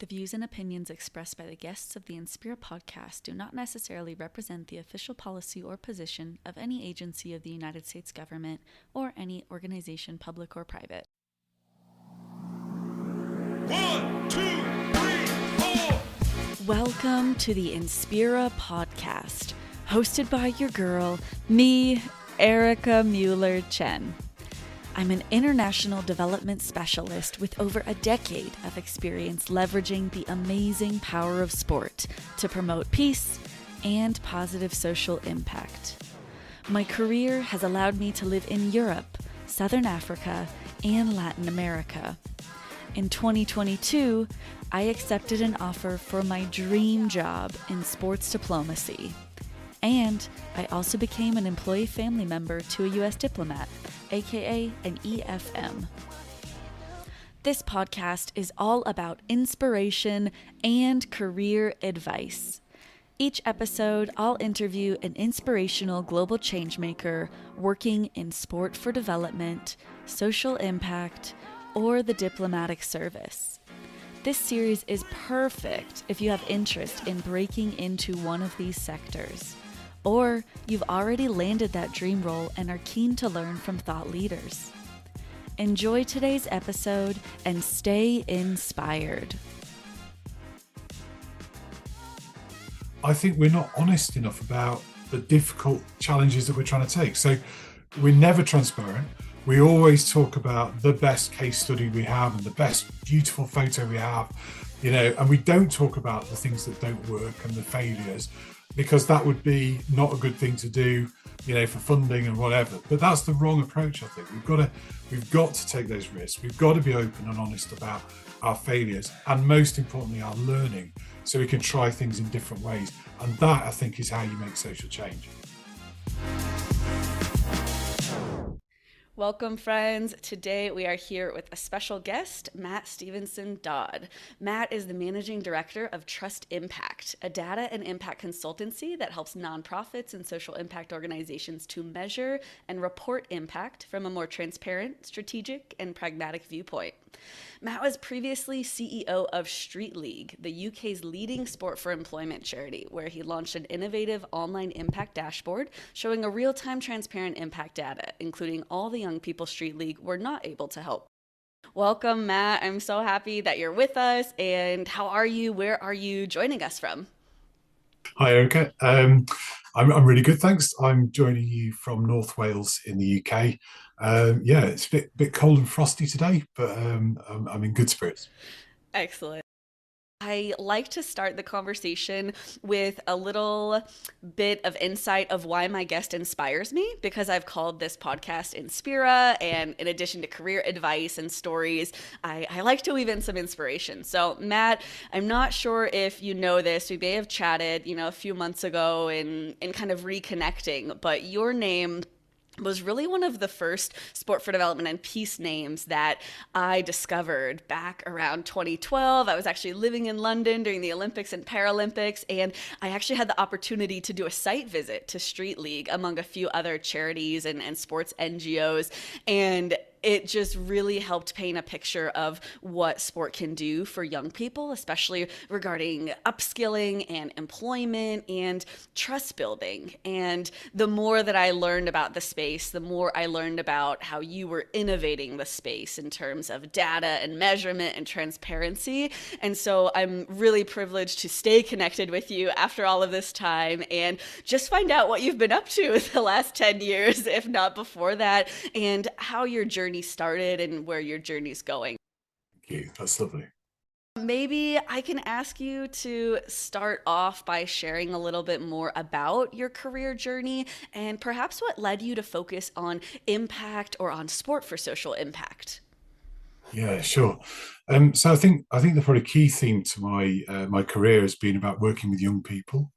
The views and opinions expressed by the guests of the Inspira Podcast do not necessarily represent the official policy or position of any agency of the United States government or any organization, public or private. 1, 2, 3, 4. Welcome to the Inspira Podcast, hosted by your girl, me, Erika Mueller Chen. I'm an international development specialist with over a decade of experience leveraging the amazing power of sport to promote peace and positive social impact. My career has allowed me to live in Europe, Southern Africa, and Latin America. In 2022, I accepted an offer for my dream job in sports diplomacy. And I also became an employee family member to a U.S. diplomat, aka an EFM. This podcast is all about inspiration and career advice. Each episode, I'll interview an inspirational global changemaker working in sport for development, social impact, or the diplomatic service. This series is perfect if you have interest in breaking into one of these sectors, or you've already landed that dream role and are keen to learn from thought leaders. Enjoy today's episode and stay inspired. I think we're not honest enough about the difficult challenges that we're trying to take. So we're never transparent. We always talk about the best case study we have and the best beautiful photo we have, and we don't talk about the things that don't work and the failures, because that would be not a good thing to do, for funding and whatever. But that's the wrong approach, I think. We've got to take those risks. We've got to be open and honest about our failures and, most importantly, our learning, so we can try things in different ways. And that, I think, is how you make social change. Welcome, friends. Today we are here with a special guest, Matt Stevenson-Dodd. Matt is the managing director of Trust Impact, a data and impact consultancy that helps nonprofits and social impact organizations to measure and report impact from a more transparent, strategic, and pragmatic viewpoint. Matt was previously CEO of Street League, the UK's leading sport for employment charity, where he launched an innovative online impact dashboard showing a real-time transparent impact data, including all the young people Street League were not able to help. Welcome, Matt. I'm so happy that you're with us. And how are you? Where are you joining us from? Hi, Erika. I'm really good, thanks. I'm joining you from North Wales in the UK. It's a bit cold and frosty today, but I'm in good spirits. Excellent. I like to start the conversation with a little bit of insight of why my guest inspires me, because I've called this podcast Inspira, and in addition to career advice and stories, I like to weave in some inspiration. So Matt, I'm not sure if you know this, we may have chatted, a few months ago in kind of reconnecting, but your name was really one of the first sport for development and peace names that I discovered back around 2012. I was actually living in London during the Olympics and Paralympics, and I actually had the opportunity to do a site visit to Street League among a few other charities and sports NGOs, and it just really helped paint a picture of what sport can do for young people, especially regarding upskilling and employment and trust building. And the more that I learned about the space, the more I learned about how you were innovating the space in terms of data and measurement and transparency. And so I'm really privileged to stay connected with you after all of this time and just find out what you've been up to the last 10 years, if not before that, and how your journey started and where your journey's going. Thank you. That's lovely. Maybe I can ask you to start off by sharing a little bit more about your career journey and perhaps what led you to focus on impact or on sport for social impact. Yeah, sure. So I think the probably key theme to my career has been about working with young people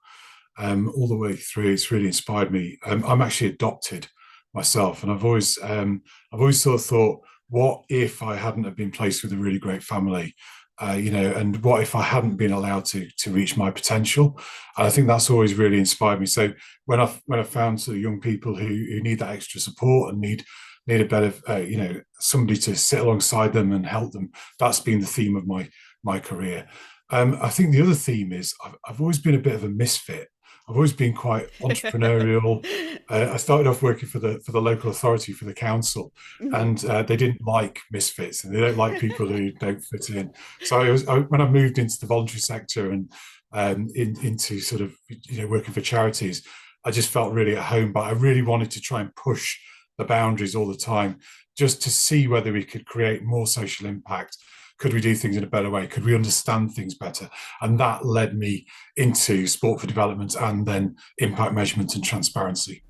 all the way through. It's really inspired me. I'm actually adopted myself, and I've always sort of thought, what if I hadn't have been placed with a really great family, and what if I hadn't been allowed to reach my potential? And I think that's always really inspired me. So when I found sort of young people who need that extra support and need a better, somebody to sit alongside them and help them, that's been the theme of my my career. I think the other theme is I've always been a bit of a misfit. I've always been quite entrepreneurial. I started off working for the local authority, for the council, Mhm. and they didn't like misfits, and they don't like people who don't fit in. So when I moved into the voluntary sector and into sort of working for charities, I just felt really at home. But I really wanted to try and push the boundaries all the time, just to see whether we could create more social impact. Could we do things in a better way? Could we understand things better? And that led me into sport for development and then impact measurement and transparency.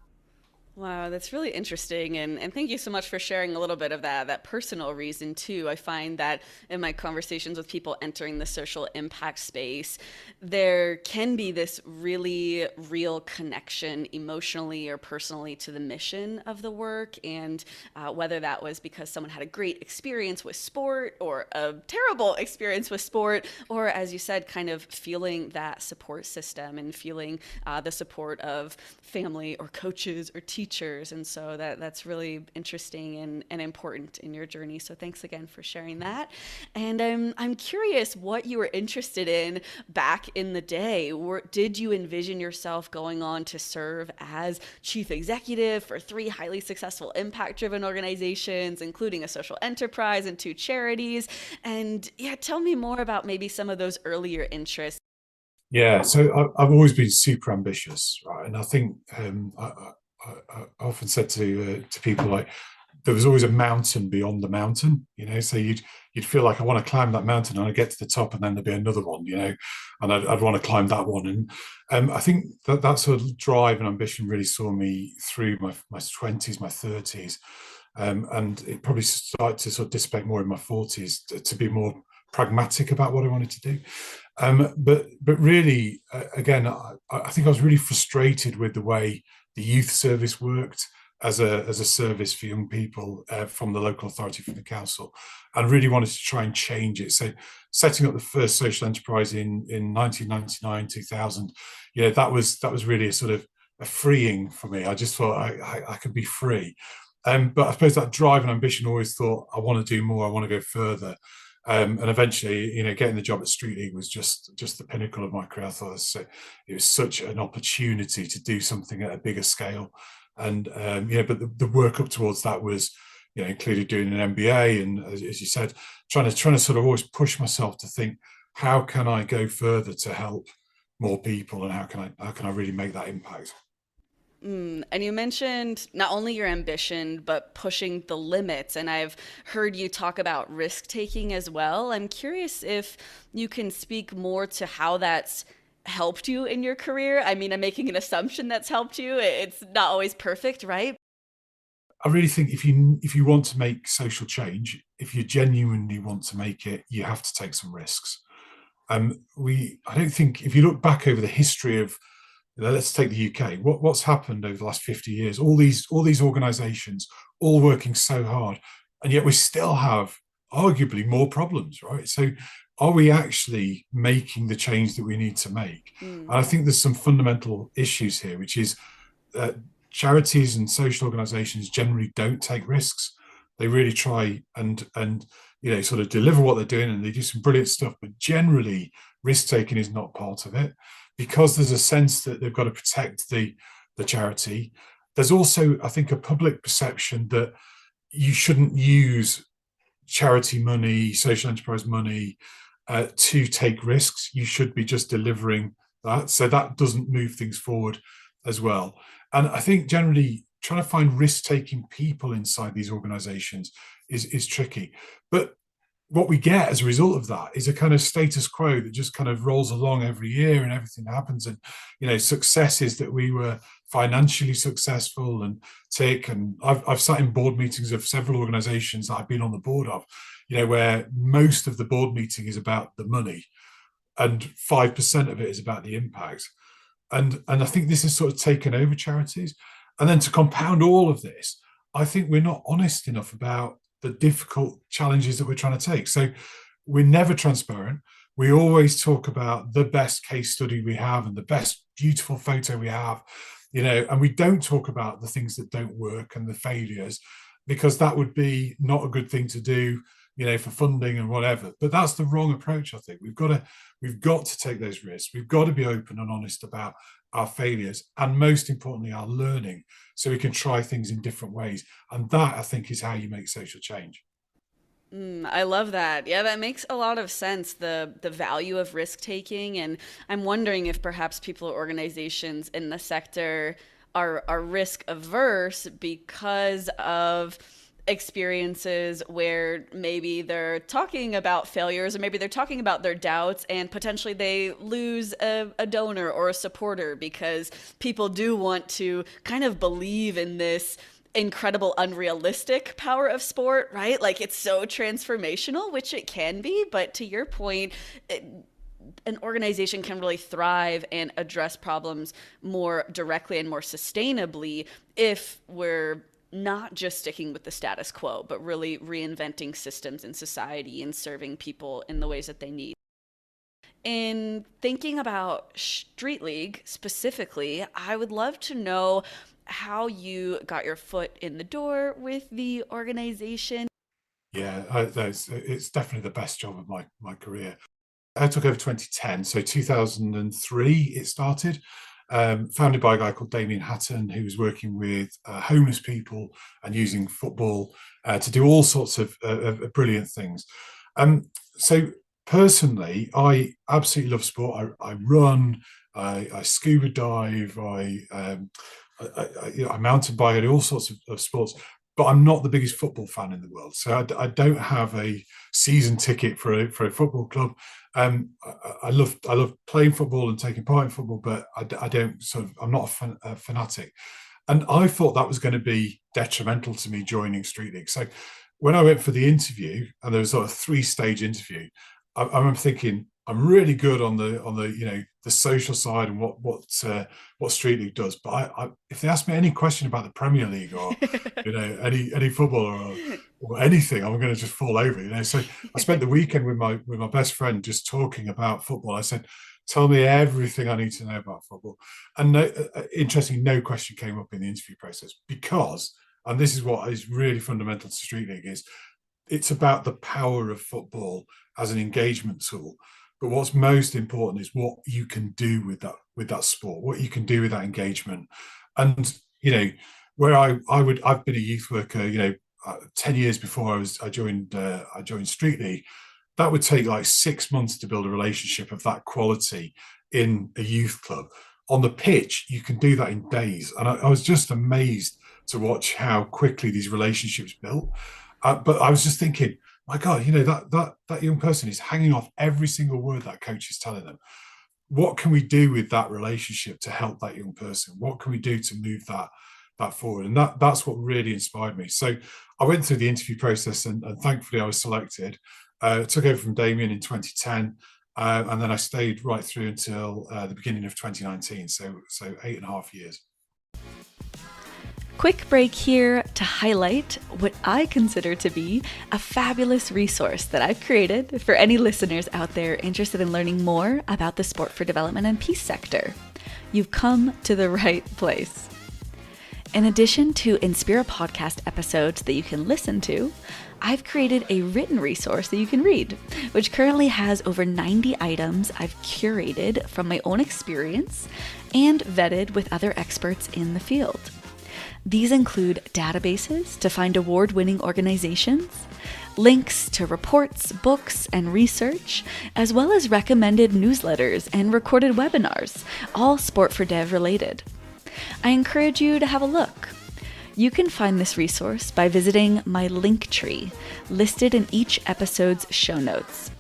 Wow, that's really interesting. And thank you so much for sharing a little bit of that personal reason too. I find that in my conversations with people entering the social impact space, there can be this really real connection emotionally or personally to the mission of the work. And whether that was because someone had a great experience with sport or a terrible experience with sport, or as you said, kind of feeling that support system and feeling the support of family or coaches or teachers. And so that's really interesting and important in your journey. So thanks again for sharing that. And I'm curious what you were interested in back in the day. Did you envision yourself going on to serve as chief executive for 3 highly successful impact driven organizations, including a social enterprise and 2 charities? And yeah, tell me more about maybe some of those earlier interests. Yeah, so I've always been super ambitious, right? And I think I often said to people, like, there was always a mountain beyond the mountain, So you'd feel like, I want to climb that mountain, and I get to the top, and then there'd be another one, and I'd want to climb that one. And I think that sort of drive and ambition really saw me through my 20s, my 30s, and it probably started to sort of dissipate more in my 40s to be more pragmatic about what I wanted to do. But really, again, I think I was really frustrated with the way the youth service worked as a service for young people from the local authority, from the council, and really wanted to try and change it. So setting up the first social enterprise in 1999, 2000, that was really a sort of a freeing for me. I just thought I could be free. But I suppose that drive and ambition, always thought, I want to do more, I want to go further. And eventually, getting the job at Street League was just the pinnacle of my career. I thought it was such an opportunity to do something at a bigger scale. And but the work up towards that was, included doing an MBA, and as you said, trying to sort of always push myself to think, how can I go further to help more people, and how can I really make that impact? And you mentioned not only your ambition, but pushing the limits. And I've heard you talk about risk taking as well. I'm curious if you can speak more to how that's helped you in your career. I mean, I'm making an assumption that's helped you. It's not always perfect, right? I really think if you want to make social change, if you genuinely want to make it, you have to take some risks. I don't think, if you look back over the history of, let's take the UK. What's happened over the last 50 years? All these organisations, all working so hard, and yet we still have arguably more problems, right? So, are we actually making the change that we need to make? And I think there's some fundamental issues here, which is that charities and social organisations generally don't take risks. They really try and sort of deliver what they're doing, and they do some brilliant stuff. But generally, risk taking is not part of it, because there's a sense that they've got to protect the charity. There's also, I think, a public perception that you shouldn't use charity money, social enterprise money, to take risks. You should be just delivering that. So that doesn't move things forward as well. And I think generally trying to find risk-taking people inside these organizations is tricky. But what we get as a result of that is a kind of status quo that just kind of rolls along every year, and everything happens. And, successes that we were financially successful and take. And I've sat in board meetings of several organizations that I've been on the board of, where most of the board meeting is about the money and 5% of it is about the impact. And I think this has sort of taken over charities. And then to compound all of this, I think we're not honest enough about the difficult challenges that we're trying to take. So we're never transparent. We always talk about the best case study we have and the best beautiful photo we have, and we don't talk about the things that don't work and the failures, because that would be not a good thing to do. for funding and whatever. But that's the wrong approach. I think we've got to take those risks. We've got to be open and honest about our failures, and most importantly, our learning, so we can try things in different ways. And that, I think, is how you make social change. I love that. Yeah, that makes a lot of sense. The value of risk taking, and I'm wondering if perhaps people or organizations in the sector are risk averse because of experiences where maybe they're talking about failures, or maybe they're talking about their doubts, and potentially they lose a donor or a supporter because people do want to kind of believe in this incredible unrealistic power of sport, right? Like, it's so transformational, which it can be, but to your point, an organization can really thrive and address problems more directly and more sustainably if we're not just sticking with the status quo, but really reinventing systems in society and serving people in the ways that they need. In thinking about Street League specifically, I would love to know how you got your foot in the door with the organization. Yeah, it's definitely the best job of my career. I took over 2010, so 2003 it started. Founded by a guy called Damien Hatton, who was working with homeless people and using football to do all sorts of brilliant things. So personally, I absolutely love sport. I run, I scuba dive, I mountain bike, I do all sorts of sports. But I'm not the biggest football fan in the world, so I don't have a season ticket for a football club. I love playing football and taking part in football, but I don't I'm not a fanatic. And I thought that was going to be detrimental to me joining Street League. So when I went for the interview, and there was sort of 3-stage interview, I remember thinking, I'm really good on the the social side and what Street League does. But if they ask me any question about the Premier League or any football or anything, I'm going to just fall over. So I spent the weekend with my best friend just talking about football. I said, tell me everything I need to know about football. And interestingly, no question came up in the interview process because, and this is what is really fundamental to Street League, is it's about the power of football as an engagement tool. But what's most important is what you can do with that sport, what you can do with that engagement. And where I've been a youth worker, 10 years before I joined Street League. That would take like 6 months to build a relationship of that quality in a youth club. On the pitch, you can do that in days, and I was just amazed to watch how quickly these relationships built. But I was just thinking, my God, that young person is hanging off every single word that coach is telling them. What can we do with that relationship to help that young person? What can we do to move that forward? And that's what really inspired me. So I went through the interview process, and thankfully I was selected. Took over from Damien in 2010, and then I stayed right through until the beginning of 2019. So 8.5 years. Quick break here to highlight what I consider to be a fabulous resource that I've created for any listeners out there interested in learning more about the sport for development and peace sector. You've come to the right place. In addition to Inspira Podcast episodes that you can listen to, I've created a written resource that you can read, which currently has over 90 items I've curated from my own experience and vetted with other experts in the field. These include databases to find award-winning organizations, links to reports, books, and research, as well as recommended newsletters and recorded webinars, all Sport for Dev related. I encourage you to have a look. You can find this resource by visiting my LinkTree, listed in each episode's show notes.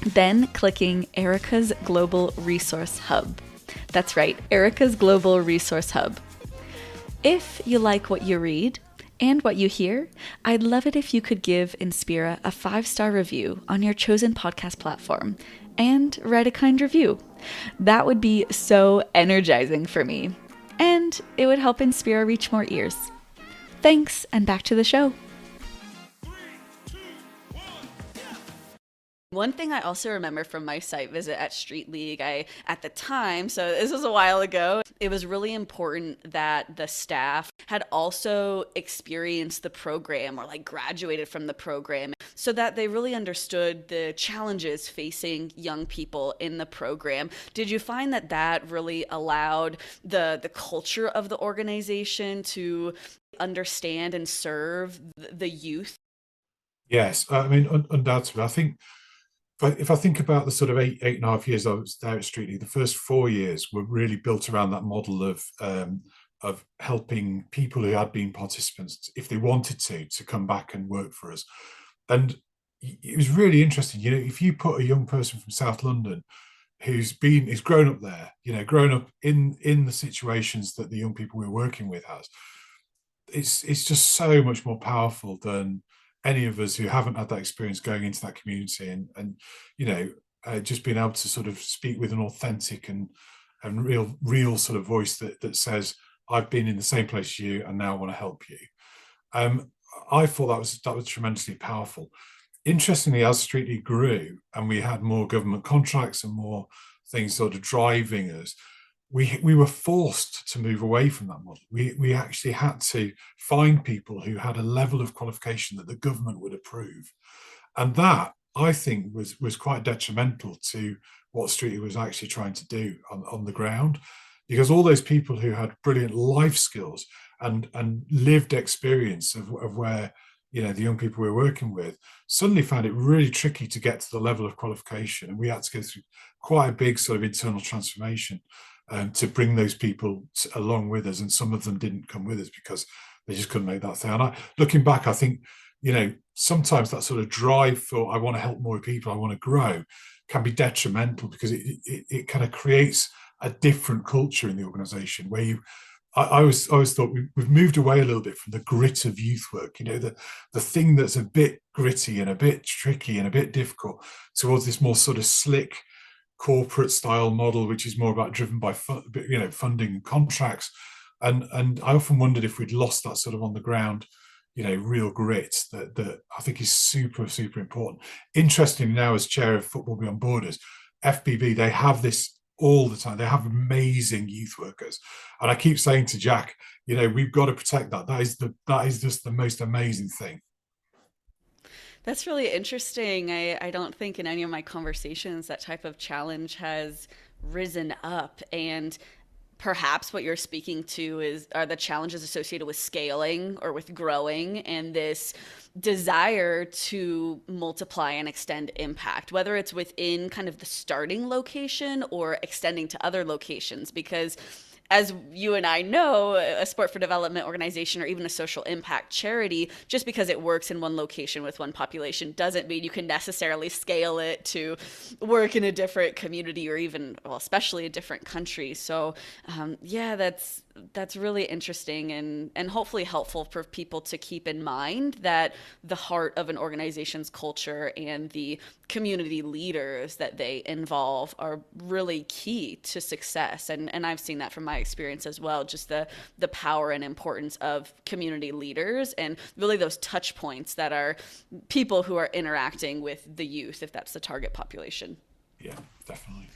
Then clicking Erika's Global Resource Hub. That's right, Erika's Global Resource Hub. If you like what you read and what you hear, I'd love it if you could give Inspira a 5-star review on your chosen podcast platform and write a kind review. That would be so energizing for me, and it would help Inspira reach more ears. Thanks, and back to the show. One thing I also remember from my site visit at Street League, at the time, so this was a while ago, it was really important that the staff had also experienced the program or graduated from the program. so that they really understood the challenges facing young people in the program. Did you find that that really allowed the culture of the organization to understand and serve the youth? Yes, I mean, undoubtedly. I think if I think about the sort of 8.5 years I was there at Street League, the first 4 years were really built around that model of helping people who had been participants, if they wanted to come back and work for us. And it was really interesting. If you put a young person from South London who's grown up there, grown up in the situations that the young people we're working with has, it's just so much more powerful than any of us who haven't had that experience going into that community and just being able to sort of speak with an authentic and real sort of voice that says, I've been in the same place as you and now I want to help you. I thought that was tremendously powerful. Interestingly, as Street League grew and we had more government contracts and more things sort of driving us, we were forced to move away from that model. We actually had to find people who had a level of qualification that the government would approve. And that, I think, was quite detrimental to what Street League was actually trying to do on the ground, because all those people who had brilliant life skills and lived experience of where the young people we were working with suddenly found it really tricky to get to the level of qualification. And we had to go through quite a big sort of internal transformation to bring those people along with us. And some of them didn't come with us because they just couldn't make that thing. And looking back, I think, sometimes that sort of drive for, I want to help more people, I want to grow, can be detrimental because it kind of creates a different culture in the organization where I always thought we've moved away a little bit from the grit of youth work, the thing that's a bit gritty and a bit tricky and a bit difficult, towards this more sort of slick corporate style model, which is more about driven by funding and contracts. And I often wondered if we'd lost that sort of on the ground, real grit that I think is super, super important. Interestingly, now as chair of Football Beyond Borders, FBB, they have this all the time. They have amazing youth workers. And I keep saying to Jack, we've got to protect that. That is just the most amazing thing. That's really interesting. I don't think in any of my conversations that type of challenge has risen up. And perhaps what you're speaking to are the challenges associated with scaling or with growing, and this desire to multiply and extend impact, whether it's within kind of the starting location or extending to other locations. Because as you and I know, a sport for development organization or even a social impact charity, just because it works in one location with one population doesn't mean you can necessarily scale it to work in a different community or even, well, especially a different country. So yeah, that's really interesting and hopefully helpful for people to keep in mind that the heart of an organization's culture and the community leaders that they involve are really key to success. And I've seen that from my experience as well, just the power and importance of community leaders and really those touch points that are people who are interacting with the youth, if that's the target population. Yeah, definitely.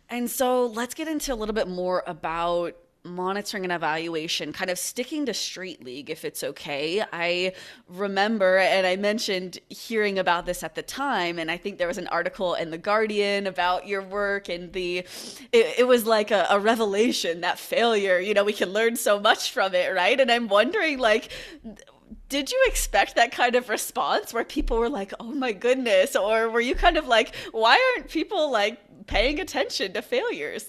And so let's get into a little bit more about monitoring and evaluation, kind of sticking to Street League, if it's okay. I remember, and I mentioned hearing about this at the time, and I think there was an article in The Guardian about your work, and it was like a revelation, that failure, we can learn so much from it, right? And I'm wondering, did you expect that kind of response where people were like, oh my goodness, or were you kind of like, why aren't people paying attention to failures?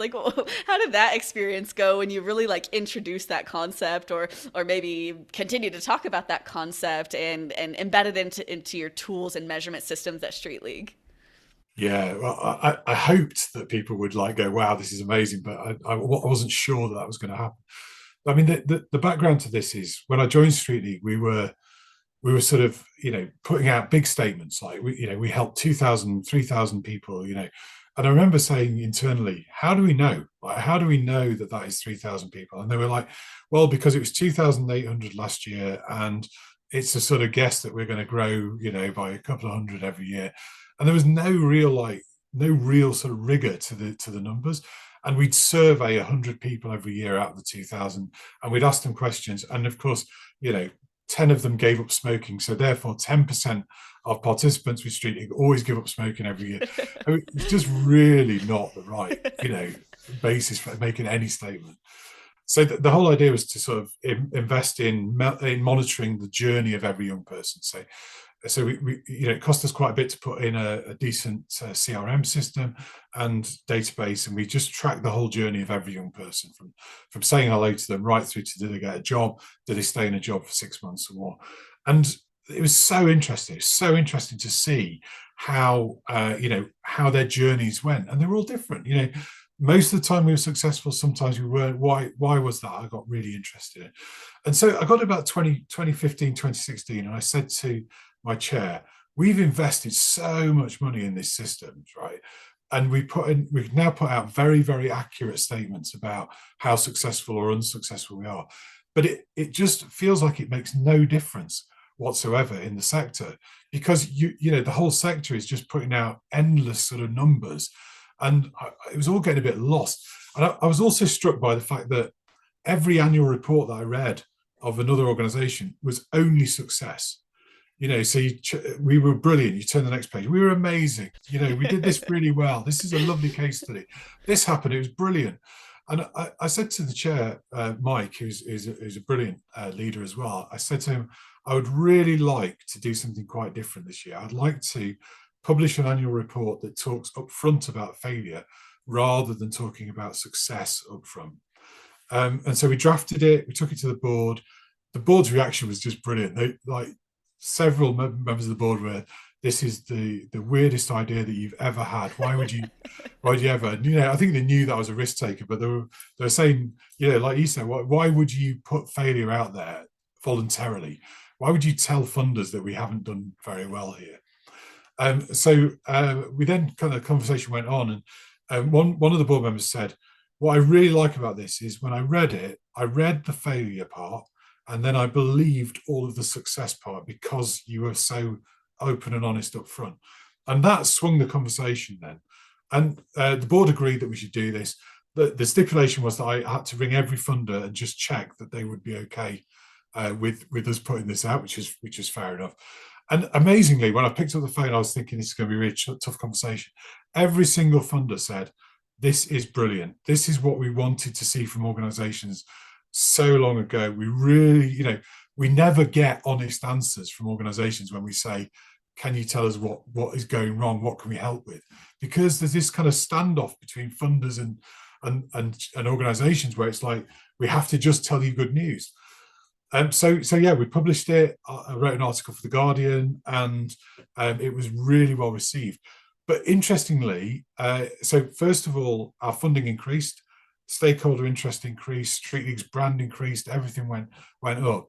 How did that experience go when you really introduced that concept or maybe continue to talk about that concept and embed it into your tools and measurement systems at Street League? Yeah, well, I hoped that people would go, wow, this is amazing, but I wasn't sure that was going to happen. I mean, the background to this is when I joined Street League, we were sort of, putting out big statements we helped 2,000, 3,000 people, and I remember saying internally, how do we know? How do we know that is 3,000 people? And they were like, well, because it was 2,800 last year, and it's a sort of guess that we're going to grow, by a couple of hundred every year. And there was no real sort of rigor to the numbers. And we'd survey 100 people every year out of the 2,000, and we'd ask them questions. And of course, 10 of them gave up smoking. So therefore 10% of participants with street league always give up smoking every year. I mean, it's just really not the right, basis for making any statement. So the whole idea was to sort of invest in monitoring the journey of every young person. So we it cost us quite a bit to put in a decent CRM system and database, and we just track the whole journey of every young person from saying hello to them right through to, do they get a job, do they stay in a job for 6 months or more. And it was so interesting to see how how their journeys went, and they were all different. Most of the time we were successful, sometimes we weren't. Why was that? I got really interested. And so I got about 2015, 2016, and I said to my chair, we've invested so much money in these systems, right? And we've now put out very, very accurate statements about how successful or unsuccessful we are. But it just feels like it makes no difference whatsoever in the sector, because the whole sector is just putting out endless sort of numbers, and it was all getting a bit lost. And I was also struck by the fact that every annual report that I read of another organization was only success. So we were brilliant. You turn the next page. We were amazing. We did this really well. This is a lovely case study. This happened. It was brilliant. And I said to the chair, Mike, who's a brilliant leader as well, I said to him, I would really like to do something quite different this year. I'd like to publish an annual report that talks upfront about failure rather than talking about success upfront. And so we drafted it. We took it to the board. The board's reaction was just brilliant. Several members of the board were, this is the weirdest idea that you've ever had. Why would you ever? And, I think they knew that I was a risk taker, but they were saying, like you said, why would you put failure out there voluntarily? Why would you tell funders that we haven't done very well here? So we then kind of conversation went on, and one of the board members said, what I really like about this is when I read it, I read the failure part, and then I believed all of the success part because you were so open and honest up front. And that swung the conversation then. And the board agreed that we should do this. The stipulation was that I had to ring every funder and just check that they would be okay with us putting this out, which is fair enough. And amazingly, when I picked up the phone, I was thinking this is going to be a really tough conversation. Every single funder said, this is brilliant. This is what we wanted to see from organizations so long ago. We really, we never get honest answers from organizations when we say, can you tell us what is going wrong? What can we help with? Because there's this kind of standoff between funders and organizations where it's like, we have to just tell you good news. So yeah, we published it. I wrote an article for The Guardian, and it was really well received. But interestingly, so first of all, our funding increased, stakeholder interest increased, Street League's brand increased, everything went up.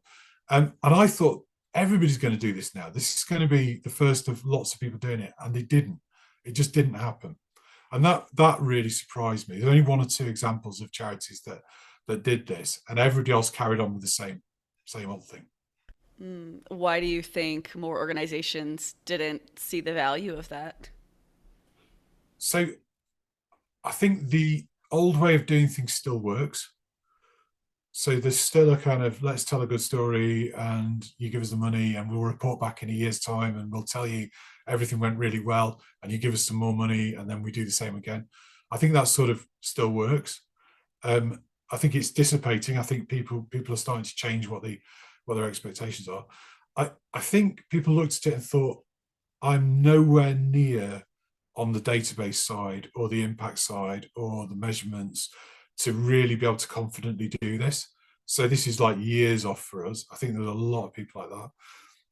And I thought, everybody's going to do this now. This is going to be the first of lots of people doing it, and they didn't. It just didn't happen. And that really surprised me. There's only one or two examples of charities that did this, and everybody else carried on with the same old thing. Why do you think more organizations didn't see the value of that? So I think the old way of doing things still works. So there's still a kind of, let's tell a good story and you give us the money and we'll report back in a year's time and we'll tell you everything went really well and you give us some more money and then we do the same again. I think that sort of still works. I think it's dissipating. I think people are starting to change what their expectations are. I think people looked at it and thought, I'm nowhere near on the database side or the impact side or the measurements to really be able to confidently do this. So this is like years off for us. I think there's a lot of people like that.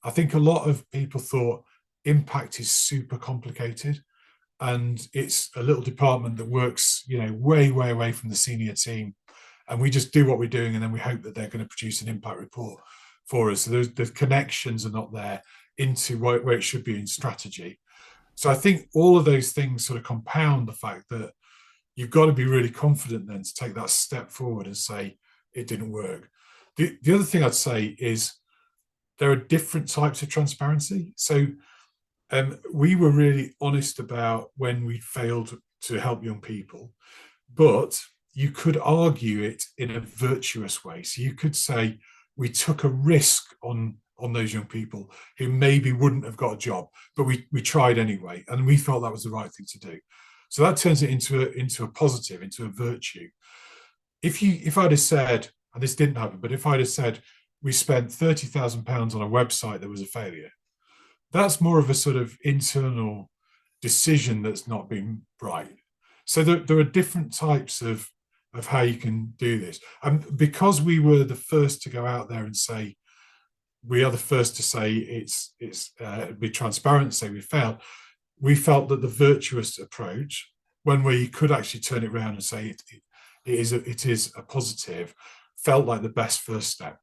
I think a lot of people thought impact is super complicated and it's a little department that works, way, way away from the senior team. And we just do what we're doing and then we hope that they're going to produce an impact report for us. So the connections are not there into where it should be in strategy. So I think all of those things sort of compound the fact that you've got to be really confident then to take that step forward and say, it didn't work. The other thing I'd say is there are different types of transparency. So we were really honest about when we failed to help young people, but you could argue it in a virtuous way. So you could say, we took a risk on those young people who maybe wouldn't have got a job, but we tried anyway, and we felt that was the right thing to do. So that turns it into a positive, into a virtue. If I'd have said, and this didn't happen, but if I'd have said we spent £30,000 on a website that was a failure, that's more of a sort of internal decision that's not been right. So there are different types of how you can do this. And because we were the first to go out there and say, we are the first to say it's be transparent, say we failed, we felt that the virtuous approach, when we could actually turn it around and say it is a positive, felt like the best first step.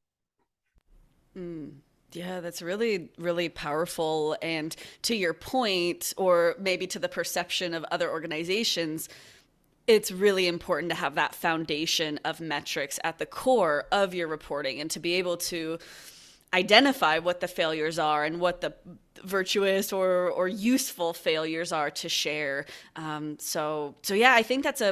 Yeah, that's really, really powerful. And to your point, or maybe to the perception of other organizations, it's really important to have that foundation of metrics at the core of your reporting and to be able to identify what the failures are and what the virtuous or useful failures are to share. So yeah, I think that's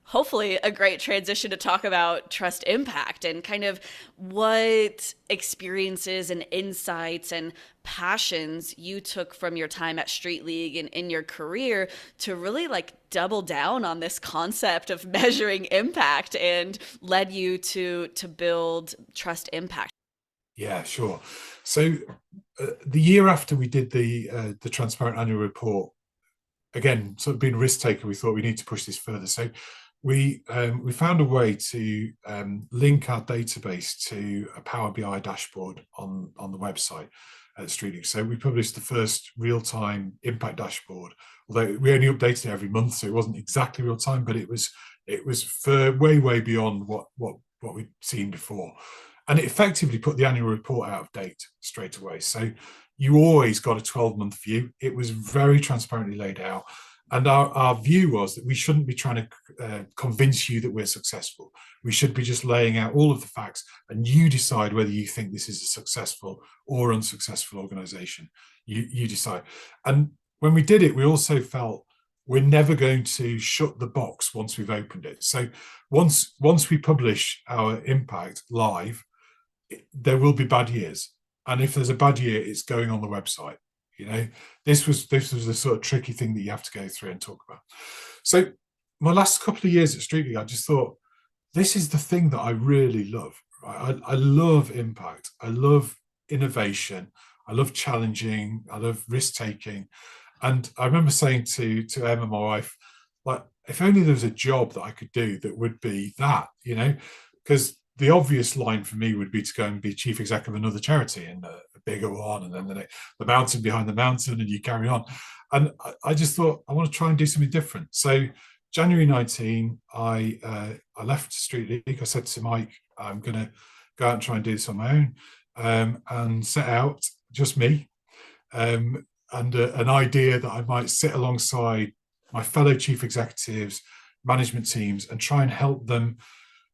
hopefully a great transition to talk about trust impact and kind of what experiences and insights and passions you took from your time at Street League and in your career to really like double down on this concept of measuring impact and led you to build trust impact. Yeah, sure. So the year after we did the transparent annual report, again, sort of being a risk taker, we thought we need to push this further. So we found a way to link our database to a Power BI dashboard on the website at Street League. So we published the first real-time impact dashboard, although we only updated it every month, so it wasn't exactly real time, but it was for way beyond what we'd seen before. And it effectively put the annual report out of date straight away. So you always got a 12-month view. It was very transparently laid out. And our view was that we shouldn't be trying to convince you that we're successful. We should be just laying out all of the facts, and you decide whether you think this is a successful or unsuccessful organization. You decide. And when we did it, we also felt we're never going to shut the box once we've opened it. So once we publish our impact live, there will be bad years. And if there's a bad year, it's going on the website. You know, this was the sort of tricky thing that you have to go through and talk about. So my last couple of years at Street League, I just thought, this is the thing that I really love. Right? I love impact. I love innovation. I love challenging. I love risk taking. And I remember saying to Emma, my wife, like, if only there was a job that I could do that would be that, you know, because the obvious line for me would be to go and be chief exec of another charity and a bigger one, and then the mountain behind the mountain, and you carry on. And I just thought, I want to try and do something different. So January 19, I left Street League. I said to Mike, I'm going to go out and try and do this on my own, and set out, just me, and an idea that I might sit alongside my fellow chief executives, management teams, and try and help them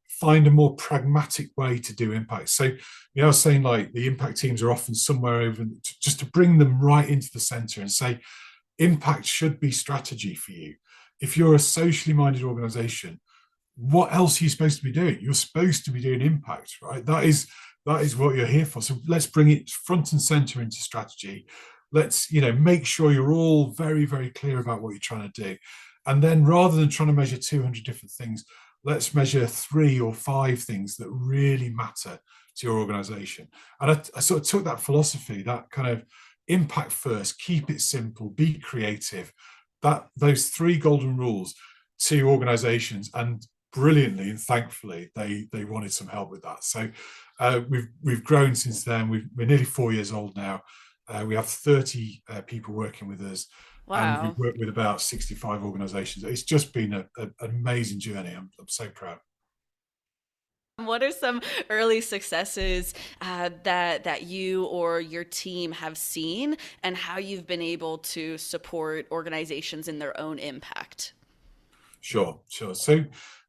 find a more pragmatic way to do impact. So, you know, I was saying, like, the impact teams are often somewhere over, just to bring them right into the center and say, impact should be strategy for you. If you're a socially minded organization, what else are you supposed to be doing? You're supposed to be doing impact, right? That is what you're here for. So let's bring it front and center into strategy. Let's, you know, make sure you're all very, very clear about what you're trying to do. And then rather than trying to measure 200 different things, let's measure 3 or 5 things that really matter to your organization. And I sort of took that philosophy, that kind of impact first, keep it simple, be creative, those 3 golden rules to organizations, and brilliantly and thankfully they wanted some help with that. So we've grown since then. We're nearly 4 years old now. We have 30 people working with us. Wow. And we've worked with about 65 organizations. It's just been an amazing journey. I'm so proud. What are some early successes that you or your team have seen, and how you've been able to support organizations in their own impact? Sure. So,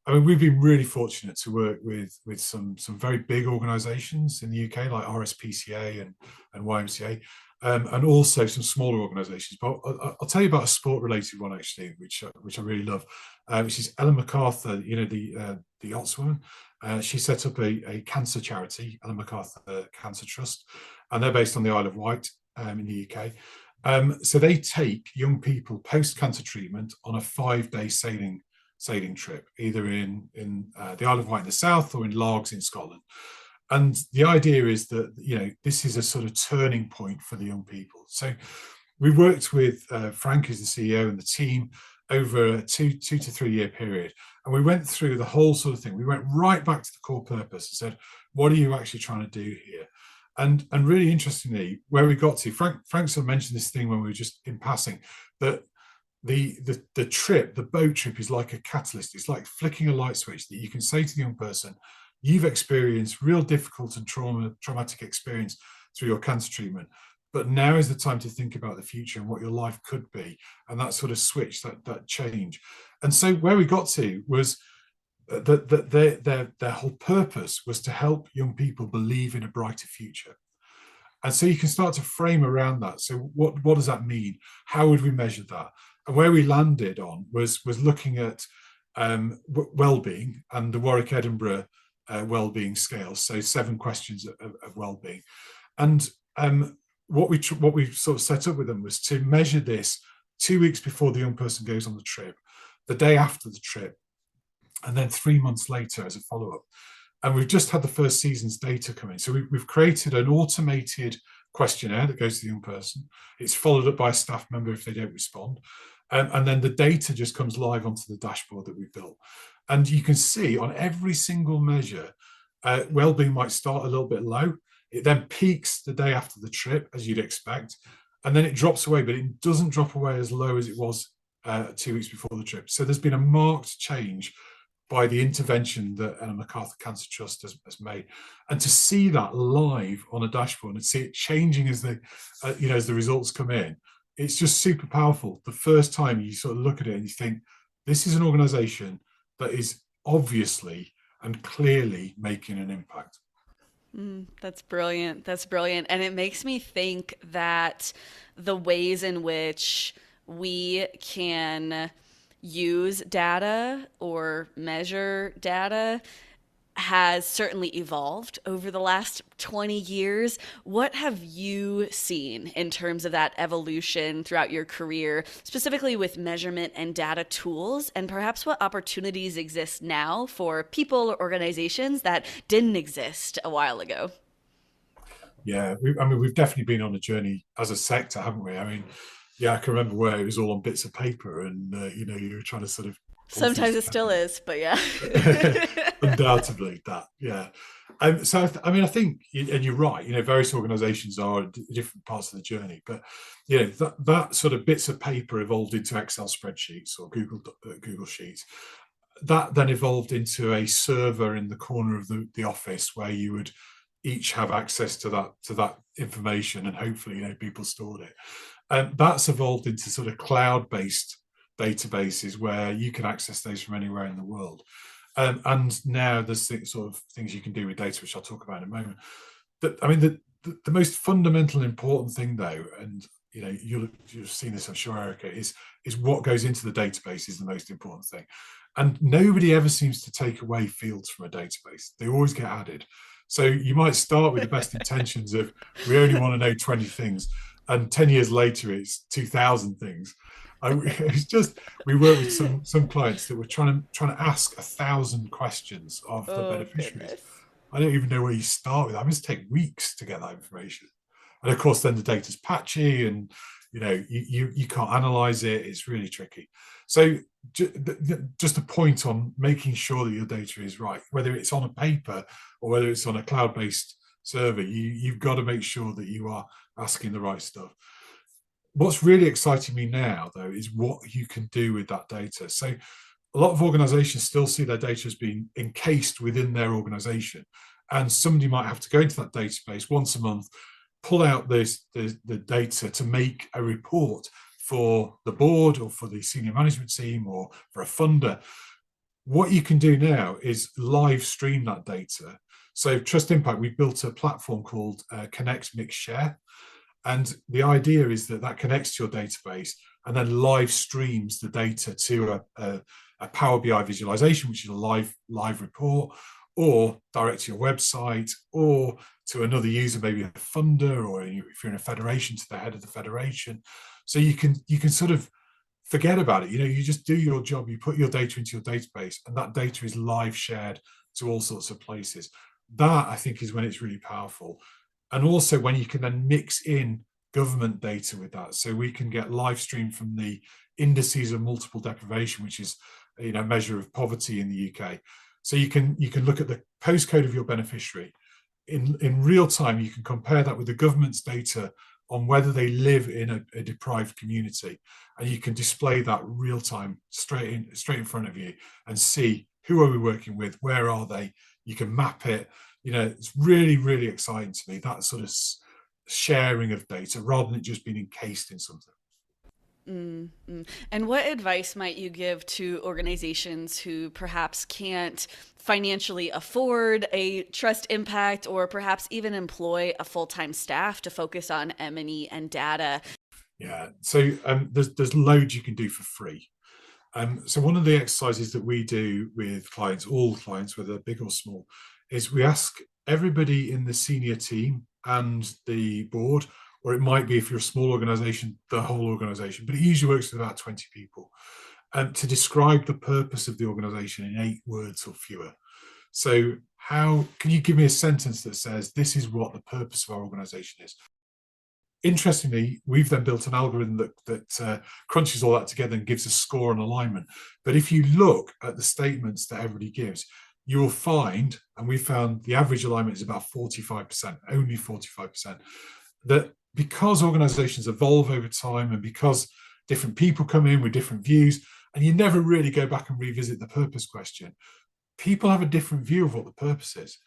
I mean, we've been really fortunate to work with some very big organizations in the UK, like RSPCA and YMCA. And also some smaller organisations. But I'll tell you about a sport-related one, actually, which I really love, which is Ellen MacArthur, you know, the Yachtswoman. She set up a cancer charity, Ellen MacArthur Cancer Trust, and they're based on the Isle of Wight in the UK. So they take young people post-cancer treatment on a 5-day sailing trip, either in the Isle of Wight in the south or in Largs in Scotland. And the idea is that, this is a sort of turning point for the young people. So we worked with Frank, who's the CEO, and the team over a 2 to 3 year period. And we went through the whole sort of thing. We went right back to the core purpose and said, what are you actually trying to do here? And really interestingly, where we got to, Frank sort of mentioned this thing when we were just in passing, that the trip, the boat trip, is like a catalyst. It's like flicking a light switch that you can say to the young person, you've experienced real difficult and traumatic experience through your cancer treatment, but now is the time to think about the future and what your life could be. And that sort of switch, that change. And so where we got to was that their whole purpose was to help young people believe in a brighter future. And so you can start to frame around that. So what does that mean? How would we measure that? And where we landed on was looking at well-being and the Warwick Edinburgh well-being scale. So 7 questions of well-being. And what we sort of set up with them was to measure this 2 weeks before the young person goes on the trip, the day after the trip, and then 3 months later as a follow-up. And we've just had the first season's data come in. So we've created an automated questionnaire that goes to the young person. It's followed up by a staff member if they don't respond. And then the data just comes live onto the dashboard that we've built. And you can see on every single measure, well-being might start a little bit low. It then peaks the day after the trip, as you'd expect. And then it drops away, but it doesn't drop away as low as it was 2 weeks before the trip. So there's been a marked change by the intervention that Ellen MacArthur Cancer Trust has made. And to see that live on a dashboard and see it changing as as the results come in, it's just super powerful. The first time you sort of look at it and you think, this is an organization that is obviously and clearly making an impact. That's brilliant. That's brilliant. And it makes me think that the ways in which we can use data or measure data has certainly evolved over the last 20 years. What have you seen in terms of that evolution throughout your career, specifically with measurement and data tools, and perhaps what opportunities exist now for people or organizations that didn't exist a while ago? Yeah, we've definitely been on a journey as a sector, haven't we? I mean, yeah, I can remember where it was all on bits of paper and, you were trying to sort of... Sometimes it still is, but yeah. Undoubtedly that, yeah. So, I think, and you're right, various organizations are at different parts of the journey, but, that sort of bits of paper evolved into Excel spreadsheets or Google Sheets. That then evolved into a server in the corner of the office where you would each have access to that information, and hopefully, people stored it. That's evolved into sort of cloud-based databases where you can access those from anywhere in the world. And now there's sort of things you can do with data, which I'll talk about in a moment. The most fundamental important thing, though, and you've seen this, I'm sure, Erika, is what goes into the database is the most important thing. And nobody ever seems to take away fields from a database. They always get added. So you might start with the best intentions of, we only want to know 20 things. And 10 years later, it's 2,000 things. It's just, we work with some clients that were trying to ask 1,000 questions of the beneficiaries. Goodness. I don't even know where you start with that. I must take weeks to get that information. And of course, then the data's patchy and, you can't analyze it. It's really tricky. So just a point on making sure that your data is right, whether it's on a paper or whether it's on a cloud-based server, you've got to make sure that you are asking the right stuff. What's really exciting me now, though, is what you can do with that data. So a lot of organizations still see their data as being encased within their organization. And somebody might have to go into that database once a month, pull out the data to make a report for the board or for the senior management team or for a funder. What you can do now is live stream that data. So Trust Impact, we built a platform called Connect, Mix, Share. And the idea is that connects to your database and then live streams the data to a Power BI visualization, which is a live report, or direct to your website, or to another user, maybe a funder, or if you're in a federation, to the head of the federation. So you can sort of forget about it. You just do your job, you put your data into your database, and that data is live shared to all sorts of places. That, I think, is when it's really powerful. And also when you can then mix in government data with that. So we can get live stream from the indices of multiple deprivation, which is a measure of poverty in the UK. So you can look at the postcode of your beneficiary in real time. You can compare that with the government's data on whether they live in a deprived community, and you can display that real time straight in front of you and see who are we working with, where are they. You can map it. It's really, really exciting to me, that sort of sharing of data rather than it just being encased in something. Mm-hmm. And what advice might you give to organizations who perhaps can't financially afford a trust impact, or perhaps even employ a full-time staff to focus on M&E and data? Yeah, so there's loads you can do for free. So one of the exercises that we do with clients, all clients, whether big or small, is we ask everybody in the senior team and the board, or it might be, if you're a small organization, the whole organization, but it usually works with about 20 people, to describe the purpose of the organization in 8 words or fewer. So how can you give me a sentence that says, this is what the purpose of our organization is? Interestingly, we've then built an algorithm that crunches all that together and gives a score and alignment. But if you look at the statements that everybody gives, you will find, and we found the average alignment is about 45%, only 45%, that because organizations evolve over time and because different people come in with different views, and you never really go back and revisit the purpose question, people have a different view of what the purpose is.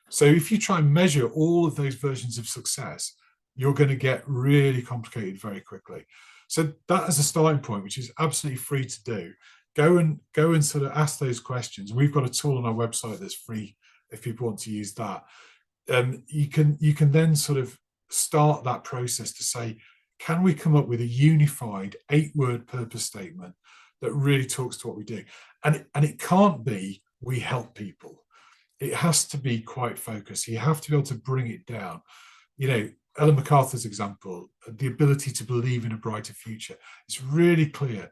So if you try and measure all of those versions of success, you're going to get really complicated very quickly. So that is a starting point, which is absolutely free to do. Go and sort of ask those questions. We've got a tool on our website that's free if people want to use that. You can then sort of start that process to say, can we come up with a unified 8-word purpose statement that really talks to what we do? And it can't be, we help people. It has to be quite focused. You have to be able to bring it down. Ellen MacArthur's example, the ability to believe in a brighter future, it's really clear.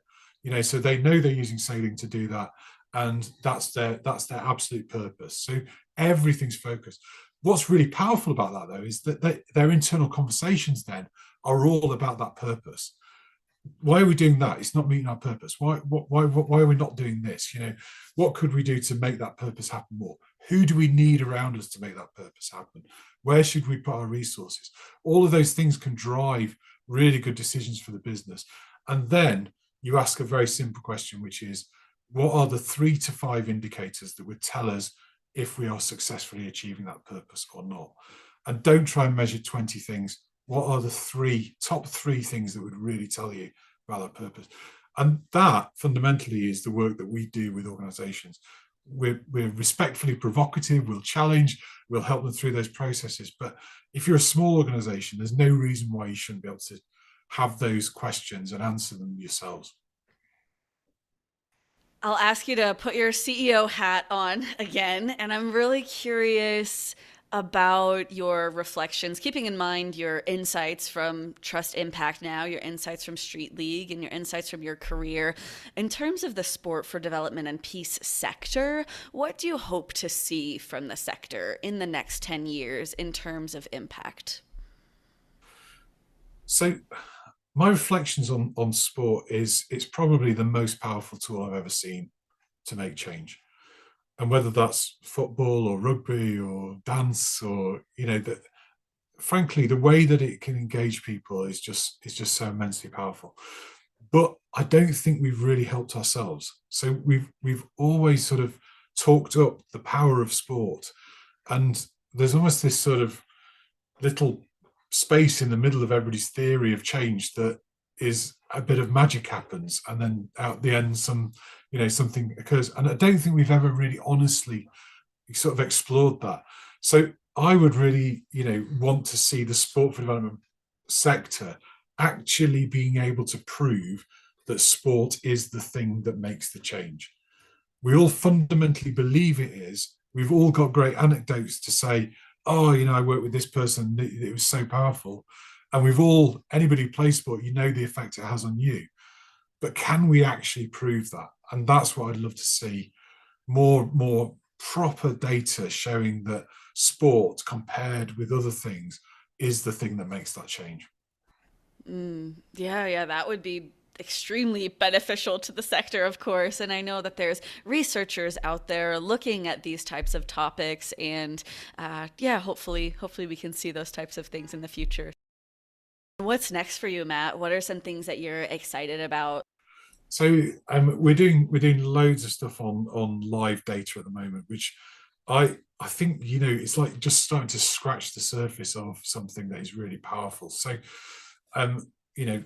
So they know they're using sailing to do that, and that's their absolute purpose. So everything's focused. What's really powerful about that, though, is that their internal conversations then are all about that purpose. Why are we doing that? It's not meeting our purpose. Why are we not doing this? What could we do to make that purpose happen more? Who do we need around us to make that purpose happen? Where should we put our resources? All of those things can drive really good decisions for the business. And then you ask a very simple question, which is, what are the 3 to 5 indicators that would tell us if we are successfully achieving that purpose or not? And don't try and measure 20 things. What are the top three things that would really tell you about that purpose? And that fundamentally is the work that we do with organizations. We're respectfully provocative, we'll challenge, we'll help them through those processes. But if you're a small organization, there's no reason why you shouldn't be able to have those questions and answer them yourselves. I'll ask you to put your CEO hat on again, and I'm really curious about your reflections, keeping in mind your insights from Trust Impact Now, your insights from Street League, and your insights from your career. In terms of the sport for development and peace sector, what do you hope to see from the sector in the next 10 years in terms of impact? So my reflections on sport is it's probably the most powerful tool I've ever seen to make change. And whether that's football or rugby or dance or, that, frankly, the way that it can engage people is just so immensely powerful. But I don't think we've really helped ourselves. So we've always sort of talked up the power of sport. And there's almost this sort of little space in the middle of everybody's theory of change that is a bit of magic happens, and then at the end something occurs. And I don't think we've ever really honestly sort of explored that. So I would really want to see the sport for development sector actually being able to prove that sport is the thing that makes the change. We all fundamentally believe it is. we've all got great anecdotes to say, oh, I worked with this person, it was so powerful. And we've all, anybody who plays sport, the effect it has on you. But can we actually prove that? And that's what I'd love to see, more proper data showing that sport compared with other things is the thing that makes that change. Yeah, that would be extremely beneficial to the sector, of course. And I know that there's researchers out there looking at these types of topics, and yeah, hopefully we can see those types of things in the future. What's next for you, Matt? What are some things that you're excited about? So we're doing loads of stuff on live data at the moment, which I think it's like just starting to scratch the surface of something that is really powerful. So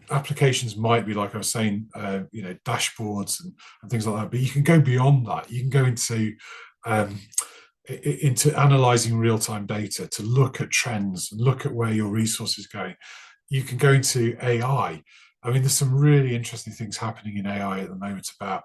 applications might be, like I was saying, dashboards and things like that, but you can go beyond that. You can go into analyzing real-time data to look at trends and look at where your resources are going. You can go into AI. I mean, there's some really interesting things happening in AI at the moment about,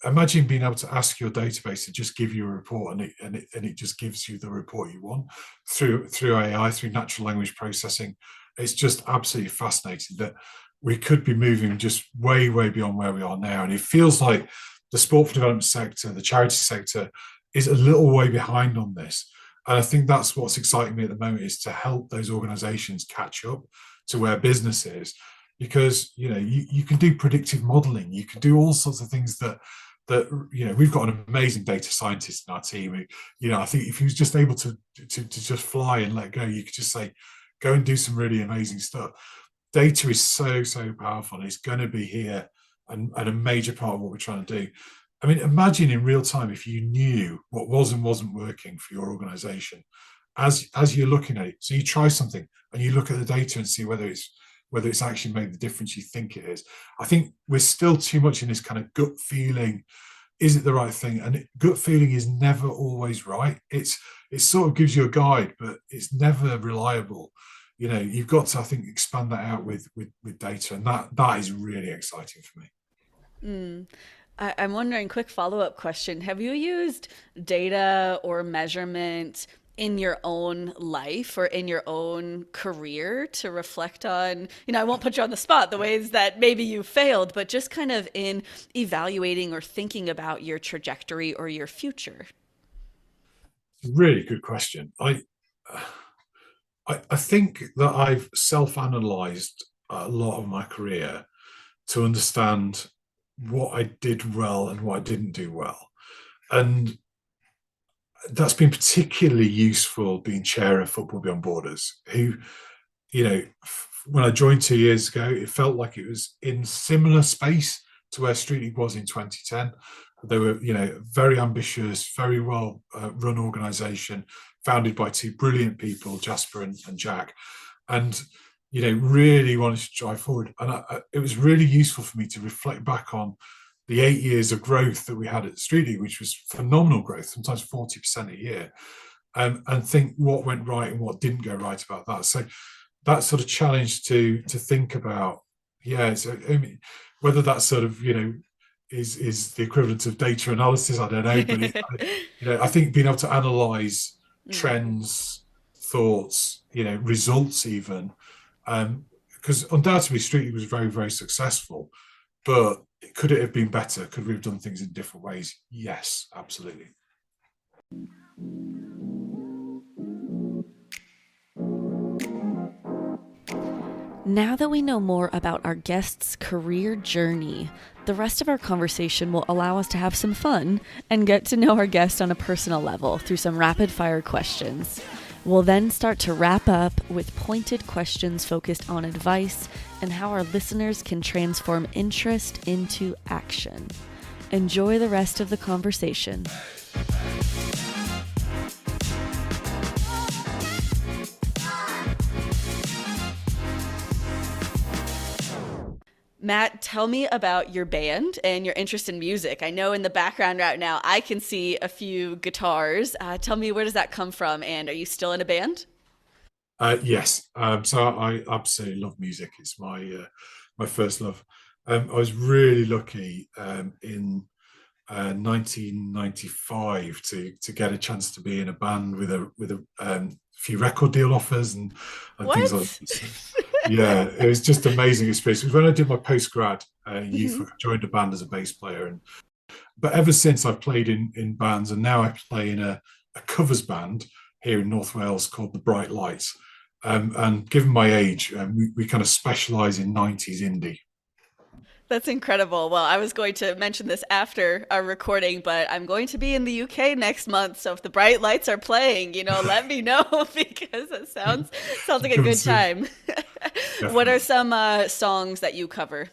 imagine being able to ask your database to just give you a report, and it just gives you the report you want through AI, through natural language processing. It's just absolutely fascinating that we could be moving just way beyond where we are now. And it feels like the sport for development sector, the charity sector, is a little way behind on this. And I think that's what's exciting me at the moment, is to help those organizations catch up to where business is. Because you can do predictive modeling, you can do all sorts of things that we've got an amazing data scientist in our team. I think if he was just able to just fly and let go, you could just say, go and do some really amazing stuff. Data is so powerful, and it's going to be here and a major part of what we're trying to do. I mean, imagine in real time if you knew what was and wasn't working for your organization as you're looking at it. So you try something and you look at the data and see whether it's actually made the difference you think it is. I think we're still too much in this kind of gut feeling. Is it the right thing? And gut feeling is never always right. It sort of gives you a guide, but it's never reliable. You've got to, I think, expand that out with data, and that is really exciting for me. I'm wondering, quick follow-up question. Have you used data or measurement in your own life or in your own career to reflect on, I won't put you on the spot, the ways that maybe you failed, but just kind of in evaluating or thinking about your trajectory or your future? Really good question. I think that I've self-analyzed a lot of my career to understand what I did well and what I didn't do well. And that's been particularly useful being chair of Football Beyond Borders, who, when I joined 2 years ago, it felt like it was in similar space to where Street League was in 2010. They were, very ambitious, very well run organisation, founded by two brilliant people, Jasper and Jack, and really wanted to drive forward. And it was really useful for me to reflect back on the 8 years of growth that we had at Street League, which was phenomenal growth, sometimes 40% a year, and think what went right and what didn't go right about that. So that sort of challenge to think about, so, I mean, whether that sort of is the equivalent of data analysis, I don't know, but I think being able to analyze trends, thoughts, results even, because undoubtedly Street League was very successful, but could it have been better? Could we have done things in different ways? Yes, absolutely. Now that we know more about our guest's career journey, the rest of our conversation will allow us to have some fun and get to know our guest on a personal level through some rapid fire questions. We'll then start to wrap up with pointed questions focused on advice and how our listeners can transform interest into action. Enjoy the rest of the conversation. Matt, tell me about your band and your interest in music. I know in the background right now, I can see a few guitars. Tell me, where does that come from? And are you still in a band? Yes. So I absolutely love music. It's my first love. I was really lucky in 1995 to get a chance to be in a band with a few record deal offers and things like What? this. Yeah, it was just an amazing experience. It was when I did my post-grad youth, Mhm. I joined a band as a bass player. But ever since I've played in bands, and now I play in a covers band here in North Wales called the Bright Lights. And given my age, we kind of specialise in 90s indie. That's incredible. Well, I was going to mention this after our recording, but I'm going to be in the UK next month. So if the Bright Lights are playing, let me know because it sounds like a Come and good see. time. What are Definitely. some songs that you cover?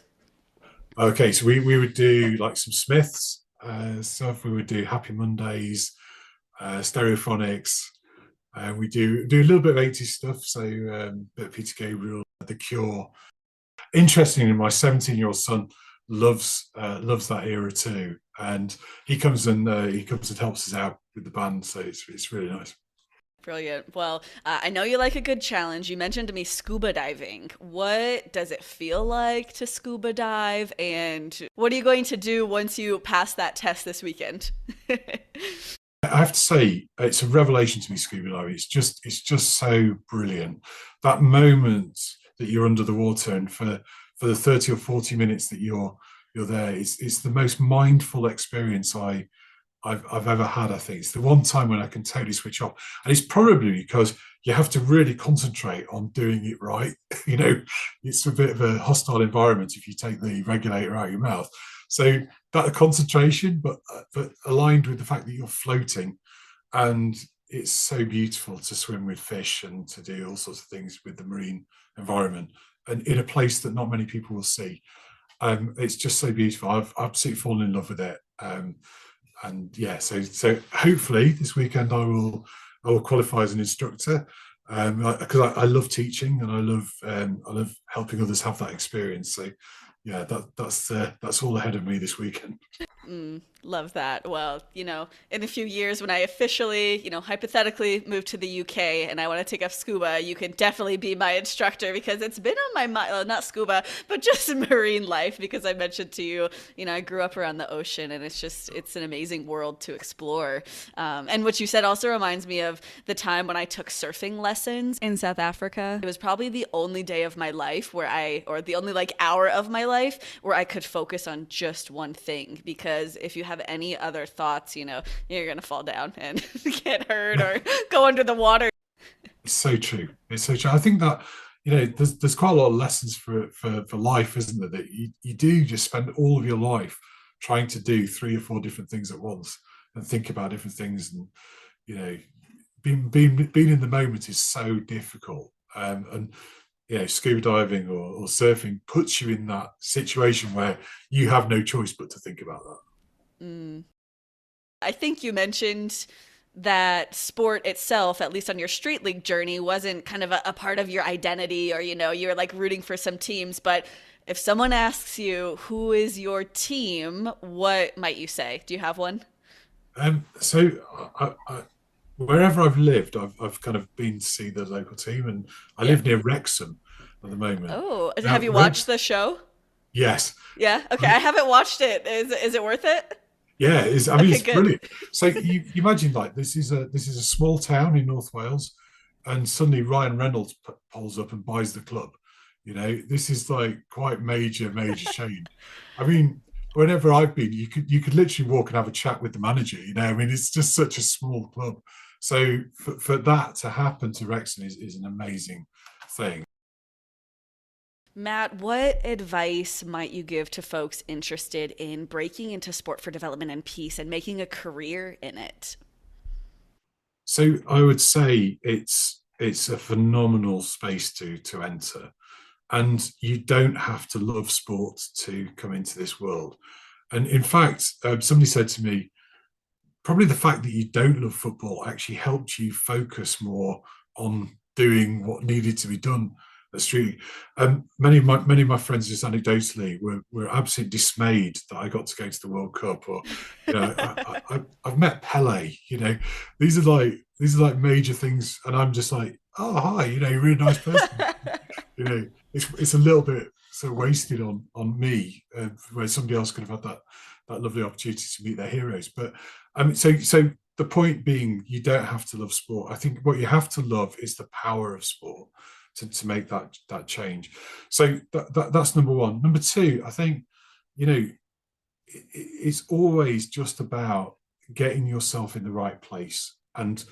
Okay, so we would do like some Smiths stuff. We would do Happy Mondays, Stereophonics. We do a little bit of 80s stuff, so a bit of Peter Gabriel, The Cure. Interestingly, my 17-year-old son loves that era too, and he comes and helps us out with the band, so it's really nice. Brilliant. Well, I know you like a good challenge. You mentioned to me scuba diving. What does it feel like to scuba dive? And what are you going to do once you pass that test this weekend? I have to say, it's a revelation to me, scuba diving. It's just so brilliant. That moment that you're under the water, and for the 30 or 40 minutes that you're there, it's the most mindful experience I've ever had. I think it's the one time when I can totally switch off, and it's probably because you have to really concentrate on doing it right. It's a bit of a hostile environment if you take the regulator out of your mouth. So that concentration, but aligned with the fact that you're floating, and it's so beautiful to swim with fish and to do all sorts of things with the marine environment, and in a place that not many people will see. It's just so beautiful. I've absolutely fallen in love with it. And yeah, so hopefully this weekend I will qualify as an instructor, because I love teaching, and I love helping others have that experience. So yeah, that's all ahead of me this weekend. Love that. Well, in a few years when I officially, hypothetically move to the UK and I want to take up scuba, you can definitely be my instructor because it's been on my mind, well, not scuba, but just marine life because I mentioned to you, I grew up around the ocean and it's an amazing world to explore. And what you said also reminds me of the time when I took surfing lessons in South Africa. It was probably the only day of my life or the only like hour of my life where I could focus on just one thing because if you have any other thoughts, you're going to fall down and get hurt or go under the water. It's so true. It's so true. I think that there's quite a lot of lessons for life, isn't there? That you do just spend all of your life trying to do three or four different things at once and think about different things, and being in the moment is so difficult. And scuba diving or surfing puts you in that situation where you have no choice but to think about that. I think you mentioned that sport itself, at least on your street league journey, wasn't kind of a part of your identity or, you're like rooting for some teams. But if someone asks you, who is your team, what might you say? Do you have one? So wherever I've lived, I've kind of been to see the local team, and I Yeah. live near Wrexham at the moment. Oh, Now, have you watched the show? yes, Yeah. Okay. I haven't watched it. Is it worth it? yeah, I mean, Okay, it's good. brilliant. So you imagine, like, this is a small town in North Wales, and suddenly Ryan Reynolds pulls up and buys the club. This is like quite major change. I mean, whenever I've been, you could literally walk and have a chat with the manager. I mean, it's just such a small club. So for that to happen to Wrexham is an amazing thing. Matt, what advice might you give to folks interested in breaking into sport for development and peace and making a career in it? So I would say it's a phenomenal space to enter, and you don't have to love sport to come into this world. And in fact, somebody said to me, probably the fact that you don't love football actually helped you focus more on doing what needed to be done at street. Many of my friends, just anecdotally, were absolutely dismayed that I got to go to the World Cup, or I've met Pele. These are like major things, and I'm just like, oh hi, you're a really nice person. It's a little bit so wasted on me, where somebody else could have had that lovely opportunity to meet their heroes. But so the point being, you don't have to love sport. I think what you have to love is the power of sport to make that change. So that's number one. Number two, I think, it's always just about getting yourself in the right place and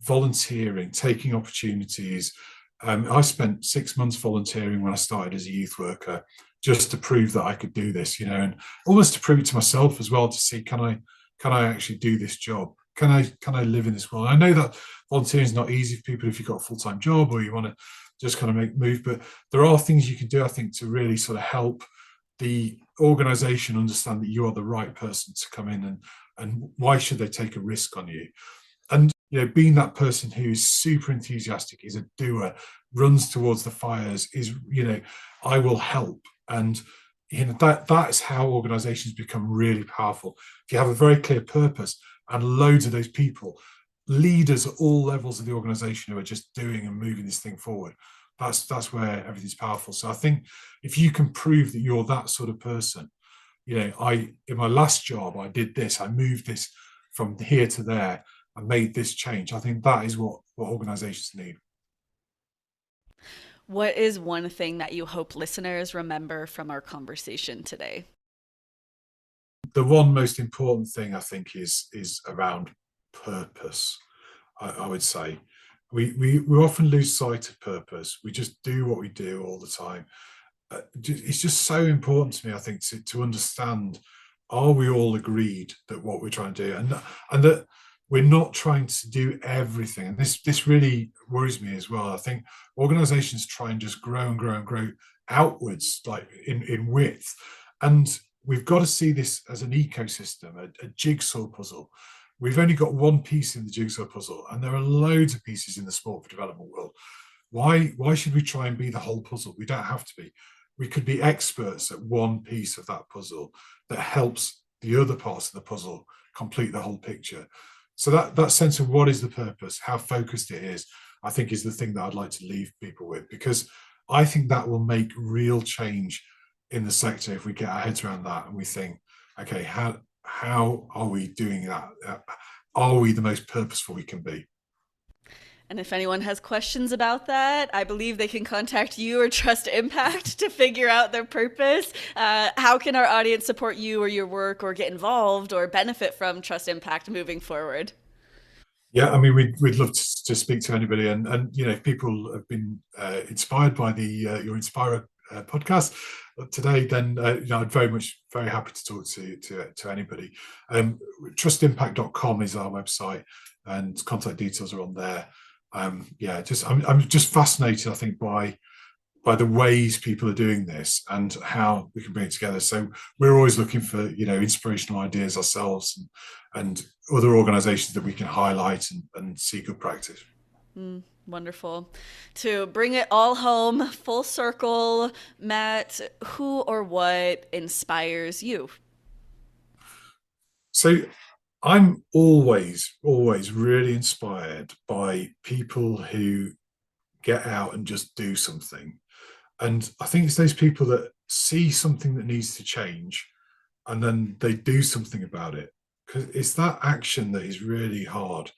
volunteering, taking opportunities. I spent 6 months volunteering when I started as a youth worker, just to prove that I could do this, and almost to prove it to myself as well, to see, can I actually do this job? Can I live in this world? I know that volunteering is not easy for people if you've got a full-time job or you want to just kind of make move, but there are things you can do, I think, to really sort of help the organization understand that you are the right person to come in, and why should they take a risk on you? And being that person who is super enthusiastic, is a doer, runs towards the fires, is I will help. And that's how organizations become really powerful. If you have a very clear purpose and loads of those people, leaders at all levels of the organization, who are just doing and moving this thing forward, that's where everything's powerful. So I think if you can prove that you're that sort of person, in my last job, I did this, I moved this from here to there, I made this change. I think that is what organizations need. What is one thing that you hope listeners remember from our conversation today? The one most important thing, I think, is around purpose. I would say we often lose sight of purpose. We just do what we do all the time. It's just so important to me, I think, to understand, are we all agreed that what we're trying to do, and that we're not trying to do everything? And this really worries me as well. I think organizations try and just grow and grow and grow outwards, like in width. And we've got to see this as an ecosystem, a jigsaw puzzle. We've only got one piece in the jigsaw puzzle, and there are loads of pieces in the sport for development world. Why should we try and be the whole puzzle? We don't have to be. We could be experts at one piece of that puzzle that helps the other parts of the puzzle complete the whole picture. So that sense of what is the purpose, how focused it is, I think, is the thing that I'd like to leave people with, because I think that will make real change in the sector if we get our heads around that and we think, okay, how are we doing that? Are we the most purposeful we can be? And if anyone has questions about that, I believe they can contact you or Trust Impact to figure out their purpose. How can our audience support you or your work, or get involved or benefit from Trust Impact moving forward? Yeah, I mean, we'd love to speak to anybody, and if people have been inspired by your Inspira podcast today, then I'd very happy to talk to anybody. Trustimpact.com is our website, and contact details are on there. I'm just fascinated, I think, by the ways people are doing this and how we can bring it together. So we're always looking for inspirational ideas ourselves, and other organizations that we can highlight and see good practice. Wonderful. To bring it all home, full circle, Matt, who or what inspires you? So I'm always really inspired by people who get out and just do something. And I think it's those people that see something that needs to change, and then they do something about it, because it's that action that is really hard.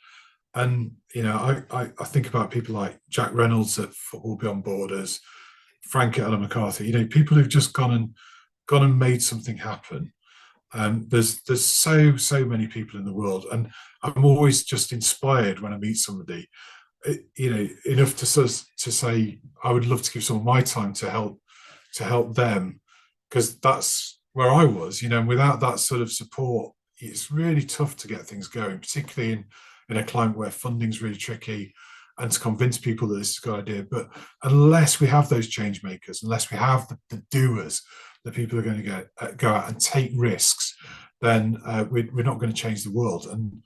And I think about people like Jack Reynolds at Football Beyond Borders, Frank at Ellen MacArthur. People who've just gone and made something happen. There's so many people in the world, and I'm always just inspired when I meet somebody. Enough to say I would love to give some of my time to help them, because that's where I was. And without that sort of support, it's really tough to get things going, particularly in a climate where funding's really tricky, and to convince people that this is a good idea. But unless we have those change makers, unless we have the doers, the people are going to go out and take risks, then we're not going to change the world. And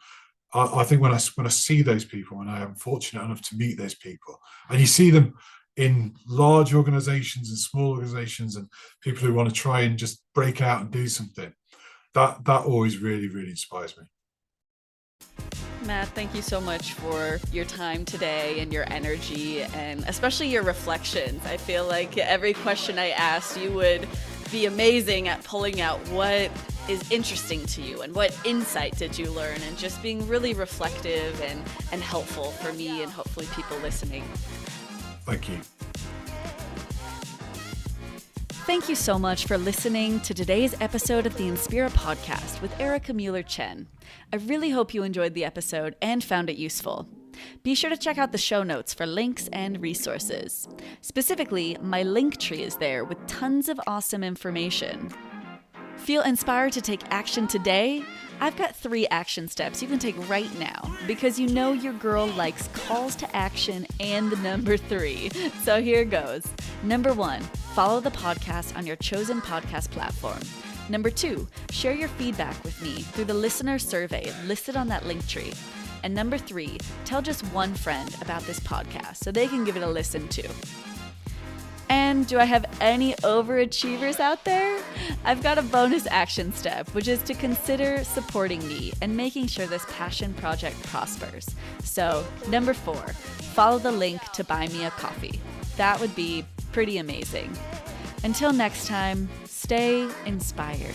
I think when I see those people, when I am fortunate enough to meet those people, and you see them in large organizations and small organizations, and people who want to try and just break out and do something, that always really, really inspires me. Matt, thank you so much for your time today and your energy, and especially your reflections. I feel like every question I asked, you would be amazing at pulling out what is interesting to you, and what insight did you learn, and just being really reflective and helpful for me and hopefully people listening. Thank you. Thank you so much for listening to today's episode of the Inspira Podcast with Erika Mueller Chen. I really hope you enjoyed the episode and found it useful. Be sure to check out the show notes for links and resources. Specifically, my LinkTree is there with tons of awesome information. Feel inspired to take action today? I've got 3 action steps you can take right now, because you know your girl likes calls to action and the number 3. So here goes. Number 1, follow the podcast on your chosen podcast platform. Number 2, share your feedback with me through the listener survey listed on that LinkTree. And number 3, tell just one friend about this podcast so they can give it a listen too. And do I have any overachievers out there? I've got a bonus action step, which is to consider supporting me and making sure this passion project prospers. So, number 4, follow the link to buy me a coffee. That would be pretty amazing. Until next time, stay inspired.